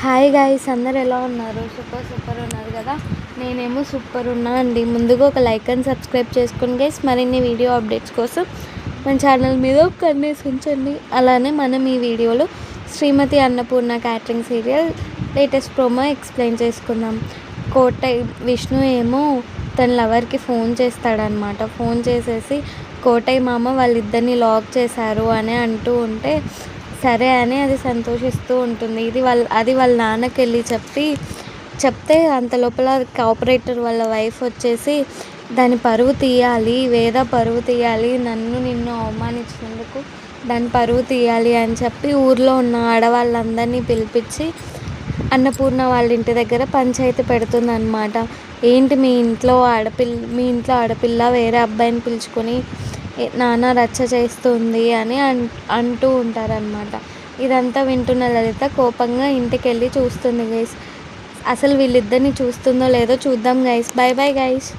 Hi guys, అందరు ఎలా ఉన్నారు? సూపర్ ఉన్నారు కదా. నేనేమో సూపర్ ఉన్నా అండి. ముందుగా ఒక లైక్ అండ్ సబ్స్క్రైబ్ చేసుకోండి గైస్. మరిన్ని వీడియో అప్డేట్స్ కోసం మన ఛానల్ మీద ఒక కన్నేసి ఉంచండి. అలానే మనం ఈ వీడియోలో Shrimati Annapurna catering serial latest promo explain చేసుకుందాం. కోటయ్య విష్ణు ఏమో తన లవర్కి ఫోన్ చేస్తాడనమాట. ఫోన్ చేసేసి కోటయ్య మామ వాళ్ళిద్దరిని లాక్ చేశారు అని అంటూ ఉంటే సరే అని అది సంతోషిస్తూ ఉంటుంది. అది వాళ్ళ నాన్నకి వెళ్ళి చెప్తే అంత లోపల కోఆపరేటర్ వాళ్ళ వైఫ్ వచ్చేసి దాని పరువు తీయాలి, వేద పరువు తీయాలి, నిన్ను అవమానించినందుకు దాని పరువు తీయాలి అని చెప్పి ఊర్లో ఉన్న ఆడవాళ్ళందరినీ పిలిపించి అన్నపూర్ణ వాళ్ళ ఇంటి దగ్గర పంచాయతీ పెడుతుందన్నమాట. ఏంటి మీ ఇంట్లో ఆడపిల్ల వేరే అబ్బాయిని పిలుచుకొని నాన్న రచ్చ చేస్తుంది అని అంటూ ఉంటారనమాట. ఇదంతా వింటున్న లలిత కోపంగా ఇంటికి వెళ్ళి చూస్తుంది గైస్. అసలు వీళ్ళిద్దరిని చూస్తుందో లేదో చూద్దాం గైస్. Bye bye guys.